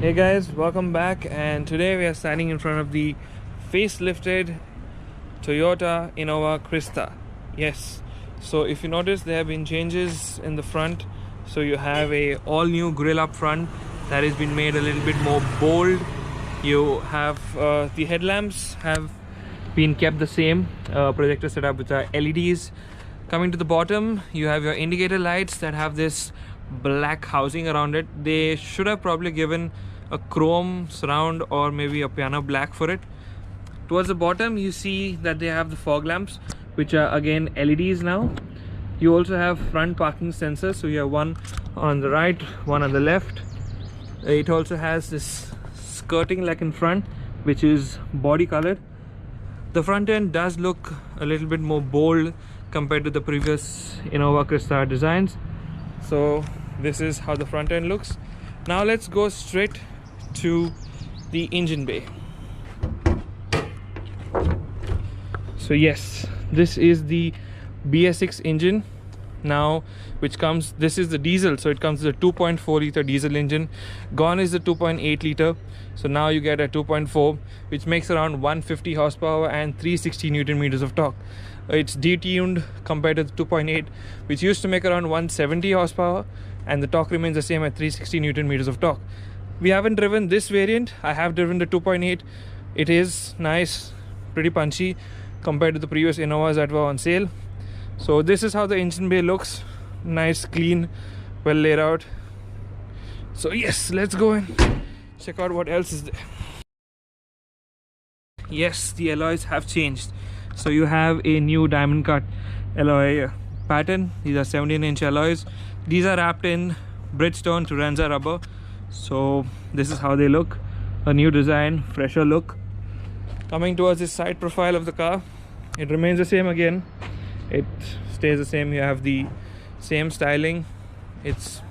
Hey guys, welcome back, and today we are standing in front of the facelifted Toyota Innova Crysta. Yes, so if you notice, there have been changes in the front. So you have a all new grille up front that has been made a little bit more bold. You have the headlamps have been kept the same, projector setup with LEDs. Coming to the bottom, you have your indicator lights that have this black housing around it. They should have probably given a chrome surround or maybe a piano black for it. Towards the bottom, you see that they have the fog lamps, which are again LEDs now. You also have front parking sensors, so you have one on the right, one on the left. It also has this skirting like in front, which is body colored. The front end does look a little bit more bold compared to the previous Innova Crysta designs. So this is how the front end looks. Now let's go straight to the engine bay. So yes, this is the BS6 engine now, which comes, this is the diesel, so it comes with a 2.4 liter diesel engine. Gone is the 2.8 liter, so now you get a 2.4, which makes around 150 horsepower and 360 newton meters of torque. It's detuned compared to the 2.8, which used to make around 170 horsepower, and the torque remains the same at 360 newton meters of torque. We haven't driven this variant. I have driven the 2.8. It is nice, pretty punchy compared to the previous Innovas that were on sale. So this is how the engine bay looks. Nice, clean, well laid out. So yes, let's go and check out what else is there. Yes, the alloys have changed. So you have a new diamond cut alloy pattern. These are 17-inch alloys. These are wrapped in Bridgestone Turanza rubber. So this is how they look. A new design, fresher look. Coming towards the side profile of the car, it remains the same again. It stays the same. You have the same styling. It's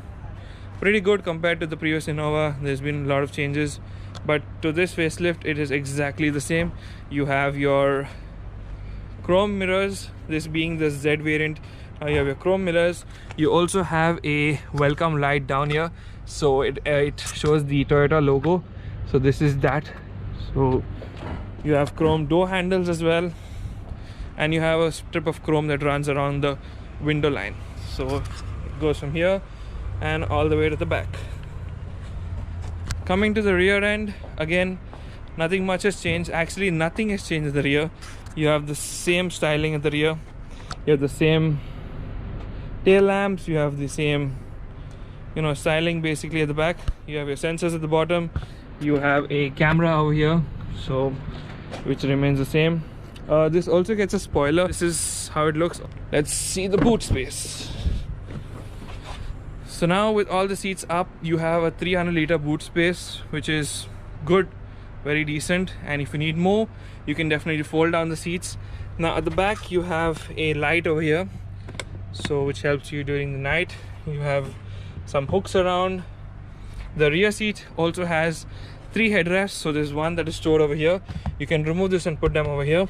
pretty good compared to the previous Innova. There's been a lot of changes, but to this facelift it is exactly the same. You have your chrome mirrors, this being the Z variant. You have your chrome mirrors. You also have a welcome light down here, so it shows the Toyota logo. So this is that. So you have chrome door handles as well, and you have a strip of chrome that runs around the window line. So it goes from here and all the way to the back. Coming to the rear end, again, nothing much has changed. Actually, nothing has changed in the rear. You have the same styling at the rear. You have the same tail lamps. You have the same, styling basically at the back. You have your sensors at the bottom. You have a camera over here, so which remains the same. This also gets a spoiler. This is how it looks. Let's see the boot space. So now with all the seats up, you have a 300 liter boot space, which is good, very decent. And if you need more, you can definitely fold down the seats. Now at the back, you have a light over here, so which helps you during the night. You have some hooks around. The rear seat also has 3 headrests, so there's one that is stored over here. You can remove this and put them over here.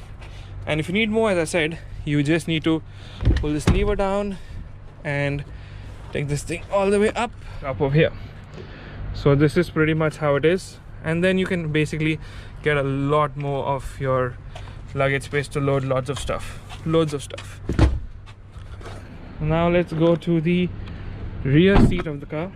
And if you need more, as I said, you just need to pull this lever down and take this thing all the way up over here. So this is pretty much how it is, and then you can basically get a lot more of your luggage space to load loads of stuff. Now let's go to the rear seat of the car.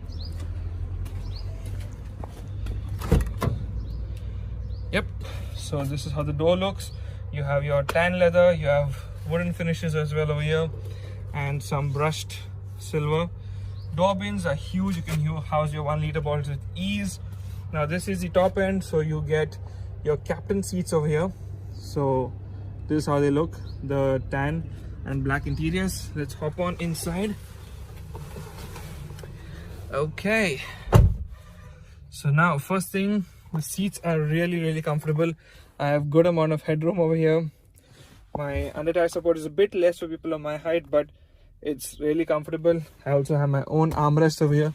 Yep, so this is how the door looks. You have your tan leather, you have wooden finishes as well over here, and some brushed silver. Door bins are huge. You can house your 1 liter bottles with ease. Now this is the top end, so you get your captain seats over here. So this is how they look, the tan and black interiors. Let's hop on inside. Okay, so now first thing, the seats are really comfortable. I have good amount of headroom over here. My under tire support is a bit less for people of my height, but it's really comfortable. I also have my own armrest over here,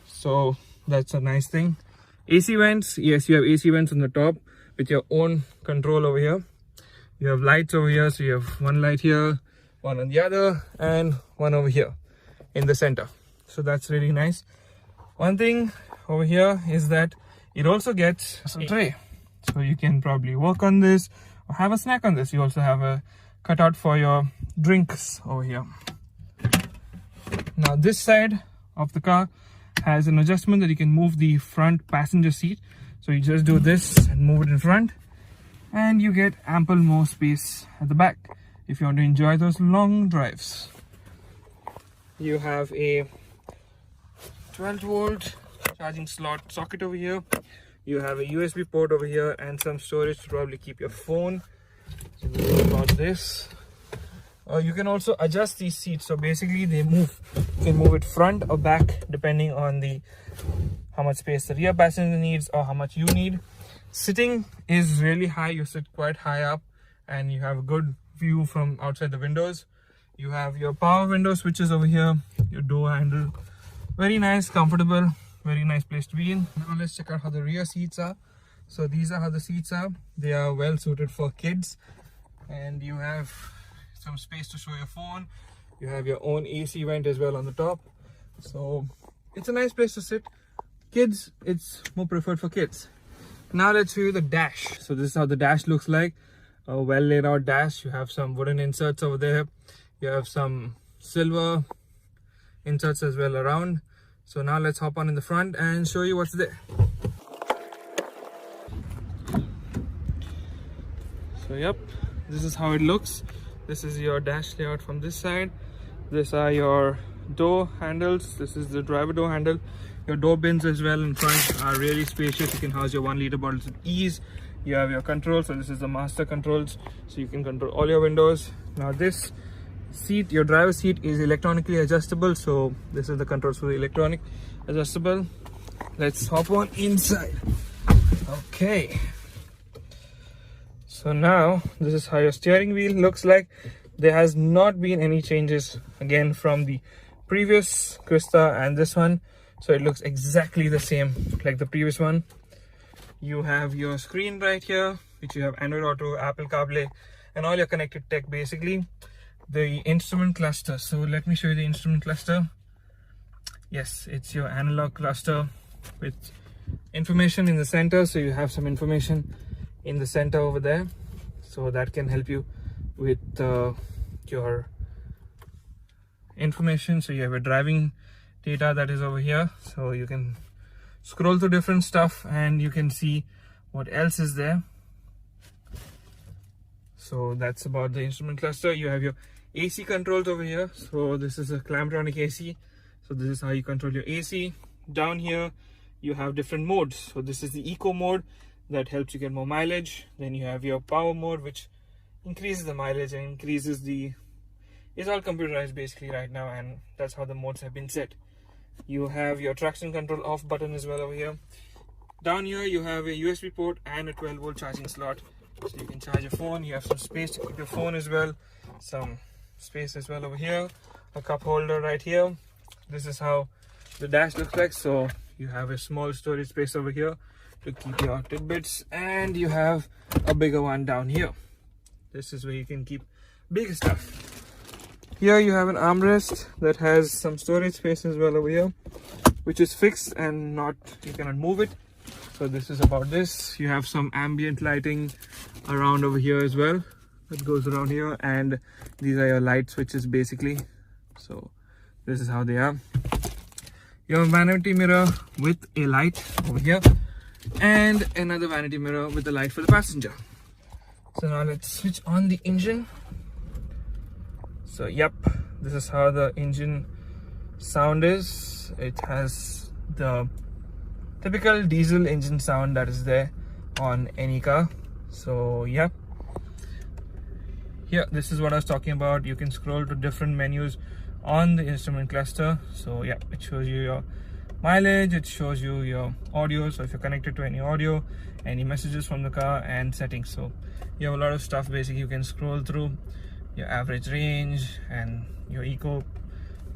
so that's a nice thing. AC vents, yes, you have AC vents on the top with your own control over here. You have lights over here, so you have one light here, one on the other, and one over here in the center. So that's really nice. One thing over here is that It also gets a tray, so you can probably work on this or have a snack on this. You also have a cutout for your drinks over here. Now this side of the car has an adjustment that you can move the front passenger seat. So you just do this and move it in front, and you get ample more space at the back if you want to enjoy those long drives. You have a 12-volt charging slot socket over here. You have a USB port over here and some storage to probably keep your phone. So about this. You can also adjust these seats, so basically they move. You can move it front or back depending on how much space the rear passenger needs or how much you need. Sitting is really high. You sit quite high up and you have a good view from outside the windows. You have your power window switches over here, your door handle. Very nice, comfortable, very nice place to be in. Now let's check out how the rear seats are. So these are how the seats are. They are well suited for kids, and you have some space to show your phone. You have your own AC vent as well on the top, so it's a nice place to sit. Kids, it's more preferred for kids. Now let's show you the dash. So this is how the dash looks like. A well laid out dash. You have some wooden inserts over there. You have some silver inserts as well around. So now let's hop on in the front and show you what's there. So yep, this is how it looks. This is your dash layout from this side. These are your door handles. This is the driver door handle. Your door bins as well in front are really spacious. You can house your 1 liter bottles with ease. You have your controls. So this is the master controls, so you can control all your windows. Now this seat, your driver's seat, is electronically adjustable, so this is the controls for the electronic adjustable. Let's hop on inside. Okay, so now this is how your steering wheel looks like. There has not been any changes again from the previous Crysta and this one, so it looks exactly the same like the previous one. You have your screen right here, which you have Android Auto, Apple CarPlay, and all your connected tech basically. The instrument cluster, so let me show you the instrument cluster. Yes, it's your analog cluster with information in the center. So you have some information in the center over there, so that can help you with your information. So you have your driving data that is over here, so you can scroll through different stuff and you can see what else is there. So that's about the instrument cluster. You have your AC controls over here. So this is a Clamtronic AC, so this is how you control your AC. Down here you have different modes. So this is the eco mode that helps you get more mileage. Then you have your power mode, which increases the mileage and increases it's all computerized basically right now, and that's how the modes have been set. You have your traction control off button as well over here. Down here you have a USB port and a 12-volt charging slot, so you can charge your phone. You have some space to keep your phone as well, some space as well over here, a cup holder right here. This is how the dash looks like. So you have a small storage space over here to keep your tidbits, and you have a bigger one down here. This is where you can keep bigger stuff. Here you have an armrest that has some storage space as well over here, which is fixed and you cannot move it. So this is about this. You have some ambient lighting around over here as well that goes around here, and these are your light switches basically. So this is how they are. You have a vanity mirror with a light over here, and another vanity mirror with a light for the passenger. So now let's switch on the engine. So yep, this is how the engine sound is. It has the typical diesel engine sound that is there on any car. So yeah, here, this is what I was talking about. You can scroll to different menus on the instrument cluster. So yeah, it shows you your mileage, it shows you your audio, so if you're connected to any audio, any messages from the car, and settings. So you have a lot of stuff basically you can scroll through, your average range and your eco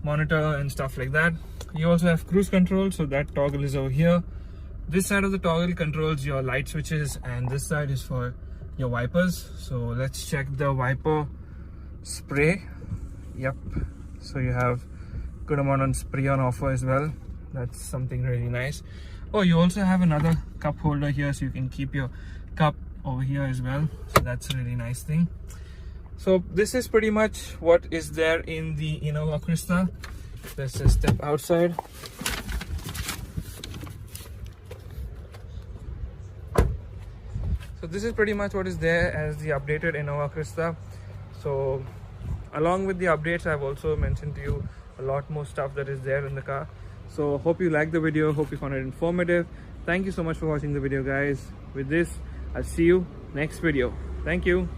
monitor and stuff like that. You also have cruise control, so that toggle is over here. This side of the toggle controls your light switches, and this side is for your wipers. So let's check the wiper spray. Yep, so you have good amount of spray on offer as well. that's something really nice. Oh, you also have another cup holder here, so you can keep your cup over here as well, so that's a really nice thing. So this is pretty much what is there in the Innova Crysta. Let's just step outside. So this is pretty much what is there as the updated Innova Crysta. So along with the updates, I've also mentioned to you a lot more stuff that is there in the car. So hope you liked the video, hope you found it informative. Thank you so much for watching the video, guys. With this, I'll see you next video. Thank you.